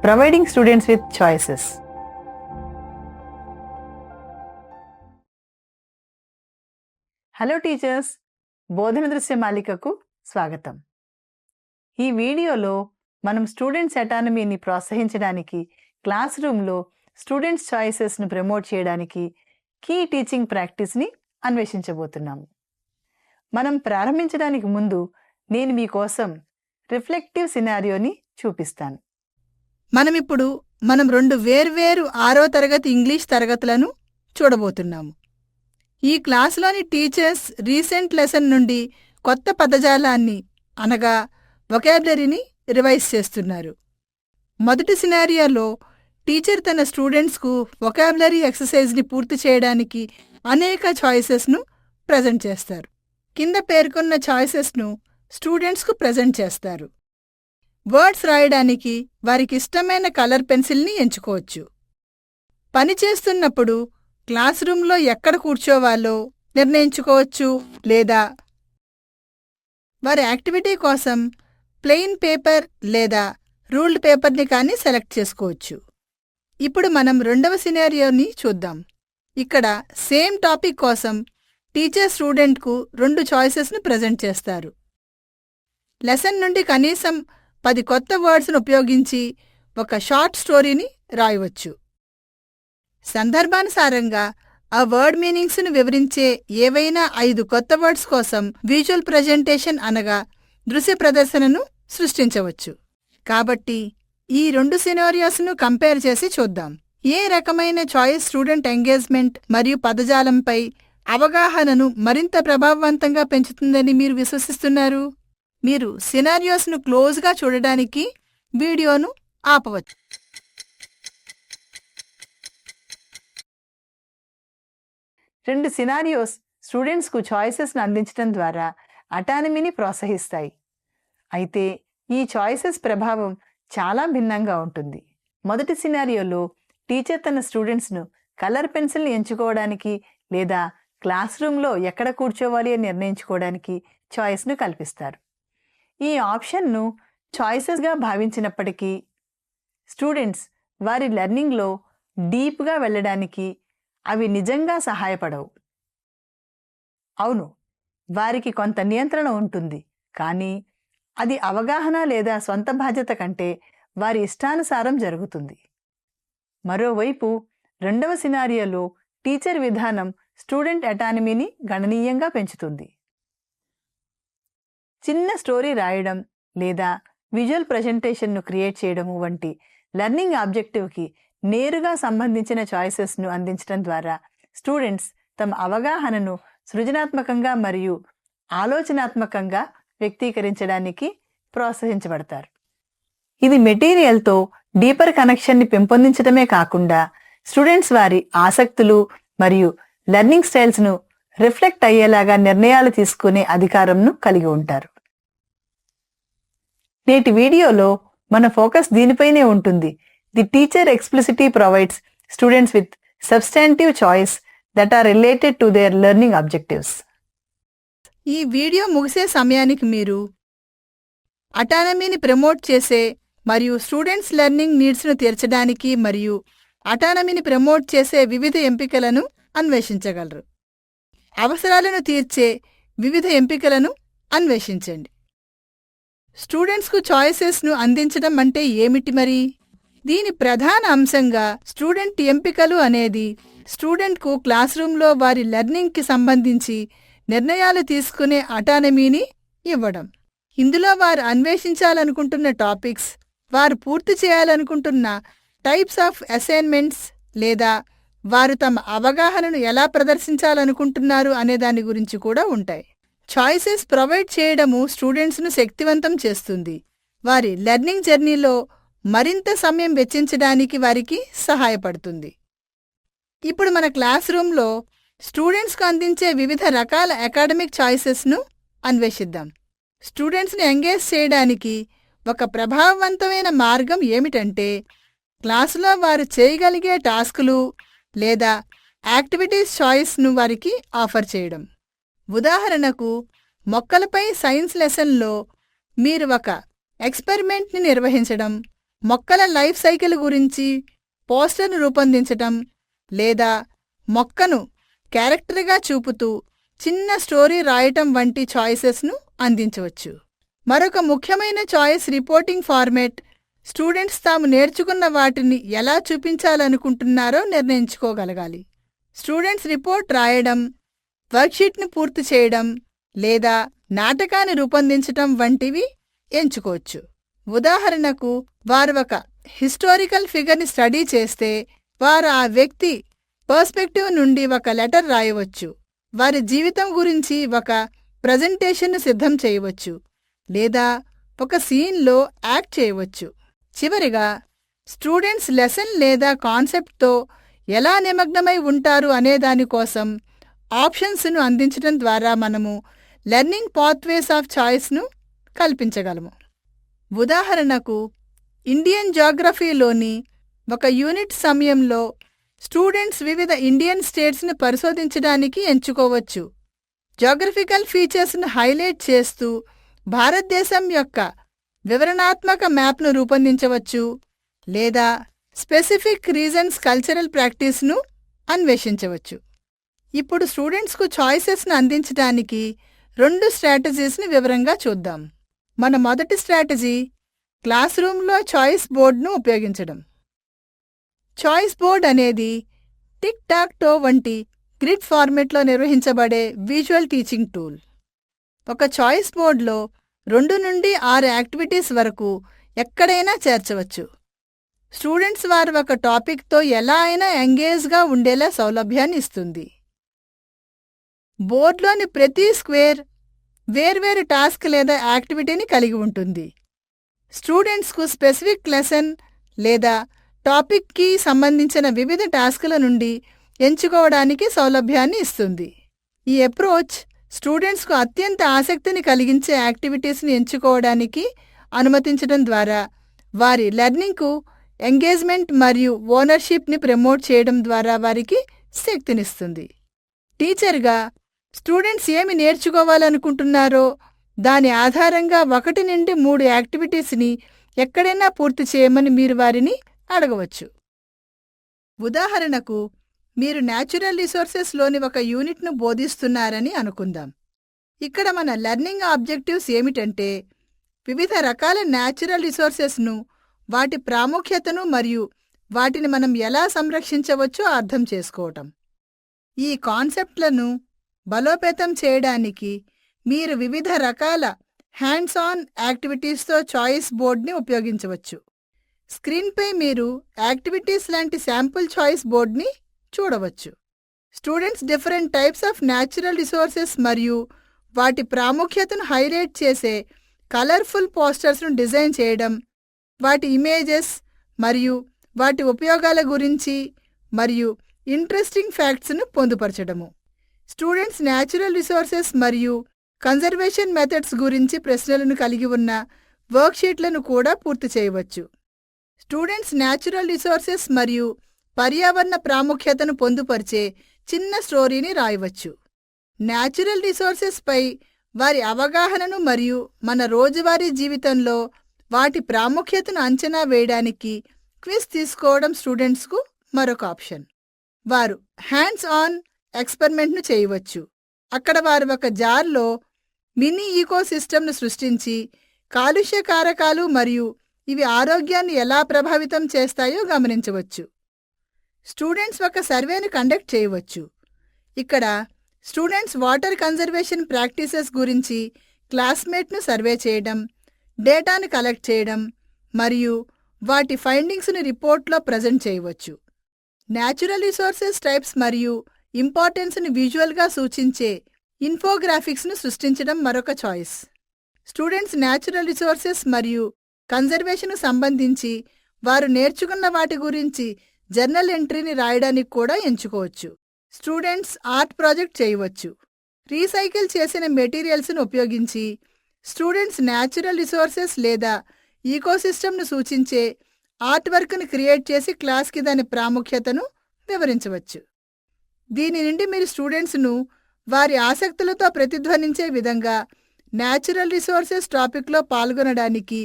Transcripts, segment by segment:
providing students with choices. Hello teachers, బోధన దృశ్య మాలికకు స్వాగతం. ఈ వీడియోలో మనం స్టూడెంట్స్ అటానమీని ప్రోత్సహించడానికి క్లాస్ రూమ్లో స్టూడెంట్స్ చాయిసెస్ను ప్రమోట్ చేయడానికి కీ టీచింగ్ ప్రాక్టీస్ని అన్వేషించబోతున్నాము. మనం ప్రారంభించడానికి ముందు నేను మీకోసం రిఫ్లెక్టివ్ సినారియోని చూపిస్తాను. మనమిప్పుడు రెండు వేర్వేరు 6వ తరగతి ఇంగ్లీష్ తరగతులను చూడబోతున్నాము. ఈ క్లాసులోని టీచర్స్ రీసెంట్ లెసన్ నుండి కొత్త పదజాలాన్ని అనగా వొకాబులరీని రివైజ్ చేస్తున్నారు. మొదటి సినారియోలో టీచర్ తన స్టూడెంట్స్కు వొకాబులరీ ఎక్సర్సైజ్ని పూర్తి చేయడానికి అనేక చాయిసెస్ను ప్రజెంట్ చేస్తారు. కింద పేర్కొన్న చాయిసెస్ను స్టూడెంట్స్కు ప్రజెంట్ చేస్తారు. వర్డ్స్ రాయడానికి వారికి ఇష్టమైన కలర్ పెన్సిల్ని ఎంచుకోవచ్చు. పని చేస్తున్నప్పుడు క్లాస్ రూమ్లో ఎక్కడ కూర్చోవాలో నిర్ణయించుకోవచ్చు, లేదా వారి యాక్టివిటీ కోసం ప్లెయిన్ పేపర్ లేదా రూల్డ్ పేపర్ని కానీ సెలెక్ట్ చేసుకోవచ్చు. ఇప్పుడు మనం రెండవ సినారియోని చూద్దాం. ఇక్కడ సేమ్ టాపిక్ కోసం టీచర్ స్టూడెంట్కు 2 చాయిసెస్ను ప్రజెంట్ చేస్తారు. లెసన్ నుండి కనీసం 10 కొత్త వర్డ్స్ను ఉపయోగించి ఒక షార్ట్ స్టోరీని రాయవచ్చు. సందర్భానుసారంగా ఆ వర్డ్ మీనింగ్స్ను వివరించే ఏవైనా 5 కొత్త వర్డ్స్ కోసం విజువల్ ప్రజెంటేషన్ అనగా దృశ్య ప్రదర్శనను సృష్టించవచ్చు. కాబట్టి ఈ 2 సినారియోస్ను కంపేర్ చేసి చూద్దాం. ఏ రకమైన చాయిస్ స్టూడెంట్ ఎంగేజ్మెంట్ మరియు పదజాలంపై అవగాహనను మరింత ప్రభావవంతంగా పెంచుతుందని మీరు విశ్వసిస్తున్నారు? మీరు సినారియోస్ను క్లోజ్గా చూడడానికి వీడియోను ఆపవచ్చు. రెండు సినారియోస్ స్టూడెంట్స్కు చాయిసెస్ను అందించడం ద్వారా అటానమీని ప్రోత్సహిస్తాయి. అయితే ఈ చాయిసెస్ ప్రభావం చాలా భిన్నంగా ఉంటుంది. మొదటి సినారియోలో టీచర్ తన స్టూడెంట్స్ను కలర్ పెన్సిల్ని ఎంచుకోవడానికి లేదా క్లాస్ రూమ్లో ఎక్కడ కూర్చోవాలి అని నిర్ణయించుకోవడానికి చాయిస్ను కల్పిస్తారు. ఈ ఆప్షన్ను చాయిసెస్గా భావించినప్పటికీ స్టూడెంట్స్ వారి లెర్నింగ్లో డీప్గా వెళ్ళడానికి అవి నిజంగా సహాయపడవు. అవును, వారికి కొంత నియంత్రణ ఉంటుంది, కానీ అది అవగాహన లేదా సొంత బాధ్యత కంటే వారి ఇష్టానుసారం జరుగుతుంది. మరోవైపు రెండవ సినారియోలో టీచర్ విధానం స్టూడెంట్ అటానమీని గణనీయంగా పెంచుతుంది. చిన్న స్టోరీ రాయడం లేదా విజువల్ ప్రజెంటేషన్ను క్రియేట్ చేయడము వంటి లెర్నింగ్ ఆబ్జెక్టివ్కి నేరుగా సంబంధించిన చాయిసెస్ను అందించడం ద్వారా స్టూడెంట్స్ తమ అవగాహనను సృజనాత్మకంగా మరియు ఆలోచనాత్మకంగా వ్యక్తీకరించడానికి ప్రోత్సహించబడతారు. ఇది మెటీరియల్తో డీపర్ కనెక్షన్ని పెంపొందించడమే కాకుండా స్టూడెంట్స్ వారి ఆసక్తులు మరియు లెర్నింగ్ స్టైల్స్ను రిఫ్లెక్ట్ అయ్యేలాగా నిర్ణయాలు తీసుకునే అధికారంను కలిగి ఉంటారు. నేటి వీడియోలో మన ఫోకస్ దీనిపైనే ఉంటుంది. The teacher explicitly provides students with substantive choice that are related to their learning objectives. ఈ వీడియో ముగిసే సమయానికి మీరు అటానమీని ప్రమోట్ చేసే మరియు స్టూడెంట్స్ లెర్నింగ్ నీడ్స్ను తీర్చడానికి మరియు అటానమీని ప్రమోట్ చేసే వివిధ ఎంపికలను అన్వేషించగలరు. అవసరాలను తీర్చే వివిధ ఎంపికలను అన్వేషించండి. స్టూడెంట్స్కు చాయిసెస్ను అందించడం అంటే ఏమిటి మరి? దీని ప్రధాన అంశంగా స్టూడెంట్ ఎంపికలు అనేది స్టూడెంట్కు క్లాస్ రూమ్లో వారి లెర్నింగ్కి సంబంధించి నిర్ణయాలు తీసుకునే అటానమీని ఇవ్వడం. ఇందులో వారు అన్వేషించాలనుకుంటున్న టాపిక్స్, వారు పూర్తి చేయాలనుకుంటున్న టైప్స్ ఆఫ్ అసైన్మెంట్స్ లేదా వారు తమ అవగాహనను ఎలా ప్రదర్శించాలనుకుంటున్నారు అనే దాని గురించి కూడా ఉంటాయి. చాయిసెస్ ప్రొవైడ్ చేయడము స్టూడెంట్స్ను శక్తివంతం చేస్తుంది. వారి లెర్నింగ్ జర్నీలో మరింత సమయం వెచ్చించడానికి వారికి సహాయపడుతుంది. ఇప్పుడు మన క్లాస్ రూమ్లో స్టూడెంట్స్కు అందించే వివిధ రకాల అకాడమిక్ చాయిసెస్ను అన్వేషిద్దాం. స్టూడెంట్స్ని ఎంగేజ్ చేయడానికి ఒక ప్రభావవంతమైన మార్గం ఏమిటంటే క్లాసులో వారు చేయగలిగే టాస్కులు లేదా యాక్టివిటీస్ చాయిస్ను వారికి ఆఫర్ చేయడం. ఉదాహరణకు, మొక్కలపై సైన్స్ లెసన్లో మీరు ఒక ఎక్స్పెరిమెంట్ని నిర్వహించడం మొక్కల లైఫ్ సైకిల్ గురించి పోస్టర్ను రూపొందించటం లేదా మొక్కను క్యారెక్టర్గా చూపుతూ చిన్న స్టోరీ రాయటం వంటి చాయిసెస్ను అందించవచ్చు. మరొక ముఖ్యమైన చాయిస్ రిపోర్టింగ్ ఫార్మేట్. స్టూడెంట్స్ తాము నేర్చుకున్న వాటిని ఎలా చూపించాలనుకుంటున్నారో నిర్ణయించుకోగలగాలి. స్టూడెంట్స్ రిపోర్ట్ రాయడం, వర్క్షీట్ను పూర్తి చేయడం లేదా నాటకాన్ని రూపొందించటం వంటివి ఎంచుకోవచ్చు. ఉదాహరణకు, వారు ఒక హిస్టారికల్ ఫిగర్ని స్టడీ చేస్తే వారు ఆ వ్యక్తి పర్స్పెక్టివ్ నుండి ఒక లెటర్ రాయవచ్చు. వారి జీవితం గురించి ఒక ప్రజెంటేషన్ను సిద్ధం చేయవచ్చు లేదా ఒక సీన్లో యాక్ట్ చేయవచ్చు. చివరిగా, స్టూడెంట్స్ లెసన్ లేదా కాన్సెప్ట్తో ఎలా నిమగ్నమై ఉంటారు అనేదానికోసం ఆప్షన్స్ను అందించడం ద్వారా మనము లెర్నింగ్ పాత్వేస్ ఆఫ్ చాయిస్ను కల్పించగలము. ఉదాహరణకు, ఇండియన్ జాగ్రఫీలోని ఒక యూనిట్ సమయంలో స్టూడెంట్స్ వివిధ ఇండియన్ స్టేట్స్ను పరిశోధించడానికి ఎంచుకోవచ్చు. జాగ్రఫికల్ ఫీచర్స్ను హైలైట్ చేస్తూ భారతదేశం యొక్క వివరణాత్మక మ్యాప్ను రూపొందించవచ్చు లేదా స్పెసిఫిక్ రీజన్స్ కల్చరల్ ప్రాక్టీస్ను అన్వేషించవచ్చు. ఇప్పుడు స్టూడెంట్స్కు చాయిసెస్ను అందించడానికి 2 స్ట్రాటజీస్ని వివరంగా చూద్దాం. మన మొదటి స్ట్రాటజీ క్లాస్ రూమ్లో చాయిస్ బోర్డ్ను ఉపయోగించడం. చాయిస్ బోర్డ్ అనేది టిక్ టాక్ టో వంటి గ్రిడ్ ఫార్మెట్లో నిర్వహించబడే విజువల్ టీచింగ్ టూల్. ఒక చాయిస్ బోర్డ్లో 2 నుండి 6 యాక్టివిటీస్ వరకు ఎక్కడైనా చేర్చవచ్చు. స్టూడెంట్స్ వారు ఒక టాపిక్తో ఎలా అయినా ఎంగేజ్గా ఉండేలా సౌలభ్యాన్ని ఇస్తుంది. బోర్డులోని ప్రతి స్క్వేర్ వేర్వేరు టాస్క్ లేదా యాక్టివిటీని కలిగి ఉంటుంది. స్టూడెంట్స్కు స్పెసిఫిక్ లెసన్ లేదా టాపిక్కి సంబంధించిన వివిధ టాస్కుల నుండి ఎంచుకోవడానికి సౌలభ్యాన్ని ఇస్తుంది. ఈ అప్రోచ్ స్టూడెంట్స్కు అత్యంత ఆసక్తిని కలిగించే యాక్టివిటీస్ని ఎంచుకోవడానికి అనుమతించడం ద్వారా వారి లెర్నింగ్కు ఎంగేజ్మెంట్ మరియు ఓనర్షిప్ని ప్రమోట్ చేయడం ద్వారా వారికి శక్తినిస్తుంది. టీచర్గా స్టూడెంట్స్ ఏమి నేర్చుకోవాలనుకుంటున్నారో దాని ఆధారంగా 1 నుండి 3 యాక్టివిటీస్ని ఎక్కడైనా పూర్తి చేయమని మీరు వారిని అడగవచ్చు. ఉదాహరణకు, మీరు న్యాచురల్ రిసోర్సెస్లోని ఒక యూనిట్ను బోధిస్తున్నారని అనుకుందాం. ఇక్కడ మన లెర్నింగ్ ఆబ్జెక్టివ్స్ ఏమిటంటే, వివిధ రకాల న్యాచురల్ రిసోర్సెస్ను, వాటి ప్రాముఖ్యతను మరియు వాటిని మనం ఎలా సంరక్షించవచ్చో అర్థం చేసుకోవటం. ఈ కాన్సెప్ట్లను బలోపేతం చేయడానికి మీరు వివిధ రకాల హ్యాండ్స్ ఆన్ యాక్టివిటీస్తో చాయిస్ బోర్డ్ని ఉపయోగించవచ్చు. స్క్రీన్పై మీరు యాక్టివిటీస్ లాంటి శాంపుల్ చాయిస్ బోర్డ్ని చూడవచ్చు. Students different types of natural resources మరియు వాటి ప్రాముఖ్యతను హైలైట్ చేసే కలర్ఫుల్ పోస్టర్స్ను డిజైన్ చేయడం, వాటి ఇమేజెస్ మరియు వాటి ఉపయోగాల గురించి మరియు ఇంట్రెస్టింగ్ ఫ్యాక్ట్స్ను పొందుపరచడము. స్టూడెంట్స్ న్యాచురల్ రిసోర్సెస్ మరియు కన్జర్వేషన్ మెథడ్స్ గురించి ప్రశ్నలను కలిగి ఉన్న వర్క్షీట్లను కూడా పూర్తి చేయవచ్చు. స్టూడెంట్స్ న్యాచురల్ రిసోర్సెస్ మరియు పర్యావరణ ప్రాముఖ్యతను పొందుపరిచే చిన్న స్టోరీని రాయవచ్చు. న్యాచురల్ రిసోర్సెస్పై వారి అవగాహనను మరియు మన రోజువారీ జీవితంలో వాటి ప్రాముఖ్యతను అంచనా వేయడానికి క్విజ్ తీసుకోవడం స్టూడెంట్స్కు మరొక ఆప్షన్. వారు హ్యాండ్స్ ఆన్ ఎక్స్పెరిమెంట్ను చేయవచ్చు. అక్కడ వారు ఒక జార్లో మినీ ఈకోసిస్టమ్ను సృష్టించి కాలుష్య కారకాలు మరియు ఇవి ఆరోగ్యాన్ని ఎలా ప్రభావితం చేస్తాయో గమనించవచ్చు. స్టూడెంట్స్ ఒక సర్వేను కండక్ట్ చేయవచ్చు. ఇక్కడ స్టూడెంట్స్ వాటర్ కన్జర్వేషన్ ప్రాక్టీసెస్ గురించి క్లాస్మేట్ను సర్వే చేయడం, డేటాను కలెక్ట్ చేయడం మరియు వాటి ఫైండింగ్స్ను రిపోర్ట్లో ప్రజెంట్ చేయవచ్చు. న్యాచురల్ రిసోర్సెస్ టైప్స్ మరియు ఇంపార్టెన్స్ను విజువల్గా సూచించే ఇన్ఫోగ్రాఫిక్స్ను సృష్టించడం మరొక చాయిస్. స్టూడెంట్స్ న్యాచురల్ రిసోర్సెస్ మరియు కన్జర్వేషన్కు సంబంధించి వారు నేర్చుకున్న వాటి గురించి జర్నల్ ఎంట్రీని రాయడానికి కూడా ఎంచుకోవచ్చు. స్టూడెంట్స్ ఆర్ట్ ప్రాజెక్ట్ చేయవచ్చు. రీసైకిల్ చేసిన మెటీరియల్స్ను ఉపయోగించి స్టూడెంట్స్ న్యాచురల్ రిసోర్సెస్ లేదా ఈకోసిస్టమ్ను సూచించే ఆర్ట్ వర్క్ను క్రియేట్ చేసి క్లాస్కి దాని ప్రాముఖ్యతను వివరించవచ్చు. దీని నుండి మీరు స్టూడెంట్స్ను వారి ఆసక్తులతో ప్రతిధ్వనించే విధంగా న్యాచురల్ రిసోర్సెస్ టాపిక్లో పాల్గొనడానికి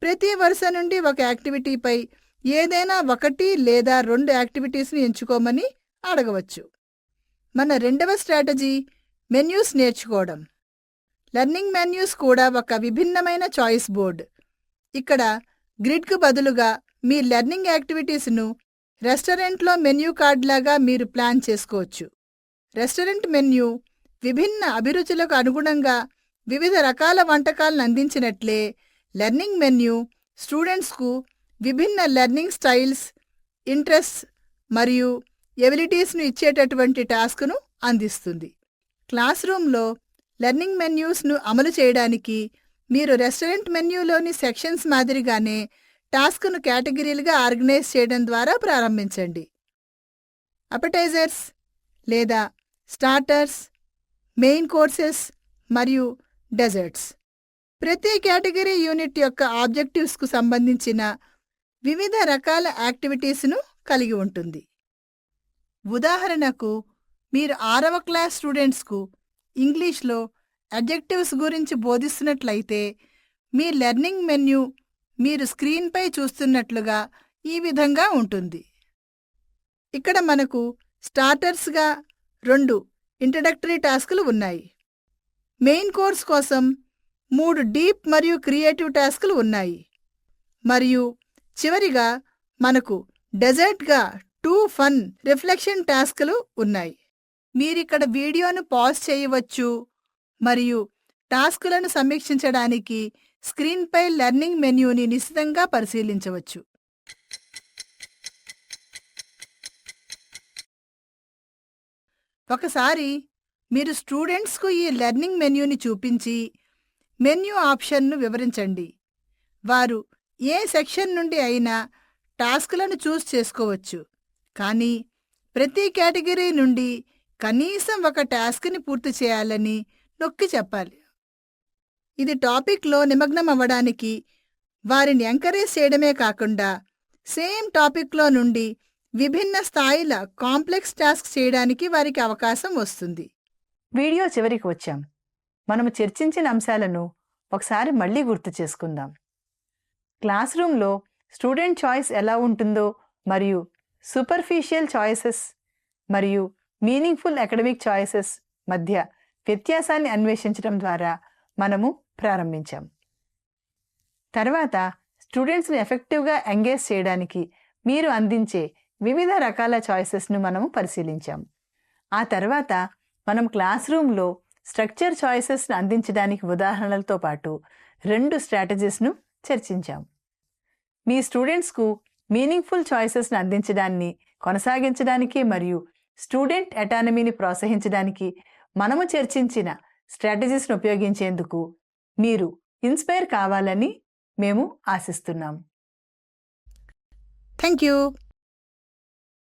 ప్రతి వరుస నుండి ఒక యాక్టివిటీపై ఏదైనా 1 లేదా 2 యాక్టివిటీస్ని ఎంచుకోమని అడగవచ్చు. మన రెండవ స్ట్రాటజీ మెన్యూస్ నేర్చుకోవడం. లెర్నింగ్ మెన్యూస్ కూడా ఒక విభిన్నమైన చాయిస్ బోర్డ్. ఇక్కడ గ్రిడ్కు బదులుగా మీ లెర్నింగ్ యాక్టివిటీస్ను రెస్టారెంట్లో మెన్యూ కార్డ్ లాగా మీరు ప్లాన్ చేసుకోవచ్చు. రెస్టారెంట్ మెన్యూ విభిన్న అభిరుచులకు అనుగుణంగా వివిధ రకాల వంటకాలను అందించినట్లే లెర్నింగ్ మెన్యూ స్టూడెంట్స్కు విభిన్న లెర్నింగ్ స్టైల్స్, ఇంట్రెస్ట్స్ మరియు ఎబిలిటీస్ను ఇచ్చేటటువంటి టాస్క్ను అందిస్తుంది. క్లాస్ రూమ్లో లెర్నింగ్ మెన్యూస్ను అమలు చేయడానికి మీరు రెస్టారెంట్ మెన్యూలోని సెక్షన్స్ మాదిరిగానే టాస్క్ను కేటగిరీలుగా ఆర్గనైజ్ చేయడం ద్వారా ప్రారంభించండి. అపెటైజర్స్ లేదా స్టార్టర్స్, మెయిన్ కోర్సెస్ మరియు డెజర్ట్స్. ప్రతి కేటగిరీ యూనిట్ యొక్క ఆబ్జెక్టివ్స్కు సంబంధించిన వివిధ రకాల యాక్టివిటీస్ను కలిగి ఉంటుంది. ఉదాహరణకు, మీరు 6వ క్లాస్ స్టూడెంట్స్కు ఇంగ్లీష్లో అడ్జెక్టివ్స్ గురించి బోధిస్తున్నట్లయితే మీ లెర్నింగ్ మెన్యూ మీరు స్క్రీన్పై చూస్తున్నట్లుగా ఈ విధంగా ఉంటుంది. ఇక్కడ మనకు స్టార్టర్స్గా 2 ఇంట్రడక్టరీ టాస్కులు ఉన్నాయి. మెయిన్ కోర్స్ కోసం 3 డీప్ మరియు క్రియేటివ్ టాస్కులు ఉన్నాయి. మరియు చివరిగా మనకు డెజర్ట్గా 2 ఫన్ రిఫ్లెక్షన్ టాస్కులు ఉన్నాయి. మీరిక్కడ వీడియోను పాజ్ చేయవచ్చు మరియు టాస్కులను సమీక్షించడానికి స్క్రీన్పై లెర్నింగ్ మెన్యూని నిశితంగా పరిశీలించవచ్చు. ఒకసారి మీరు స్టూడెంట్స్కు ఈ లెర్నింగ్ మెన్యూని చూపించి మెన్యూ ఆప్షన్ను వివరించండి. వారు ఏ సెక్షన్ నుండి అయినా టాస్కులను చూస్ చేసుకోవచ్చు, కానీ ప్రతి కేటగిరీ నుండి కనీసం ఒక టాస్క్ని పూర్తి చేయాలని నొక్కి చెప్పాలి. ఇది టాపిక్లో నిమగ్నం అవ్వడానికి వారిని ఎంకరేజ్ చేయడమే కాకుండా సేమ్ టాపిక్లో నుండి విభిన్న స్థాయిల కాంప్లెక్స్ టాస్క్ చేయడానికి వారికి అవకాశం వస్తుంది. వీడియో చివరికి వచ్చాం. మనము చర్చించిన అంశాలను ఒకసారి మళ్ళీ గుర్తు చేసుకుందాం. క్లాస్ రూమ్లో స్టూడెంట్ చాయిస్ ఎలా ఉంటుందో మరియు సూపర్ఫిషియల్ చాయిసెస్ మరియు మీనింగ్ఫుల్ అకాడమిక్ చాయిసెస్ మధ్య వ్యత్యాసాన్ని అన్వేషించడం ద్వారా మనము ప్రారంభించాం. తర్వాత స్టూడెంట్స్ని ఎఫెక్టివ్గా ఎంగేజ్ చేయడానికి మీరు అందించే వివిధ రకాల చాయిసెస్ను మనము పరిశీలించాం. ఆ తర్వాత మనం క్లాస్ రూమ్లో స్ట్రక్చర్ చాయిసెస్ను అందించడానికి ఉదాహరణలతో పాటు 2 స్ట్రాటజీస్ను చర్చించాం. మీ స్టూడెంట్స్కు మీనింగ్ఫుల్ చాయిసెస్ను అందించడాన్ని కొనసాగించడానికి మరియు స్టూడెంట్ అటానమీని ప్రోత్సహించడానికి మనము చర్చించిన స్ట్రాటజీస్ను ఉపయోగించేందుకు మీరు ఇన్స్పైర్ కావాలని మేము ఆశిస్తున్నాం. Thank you.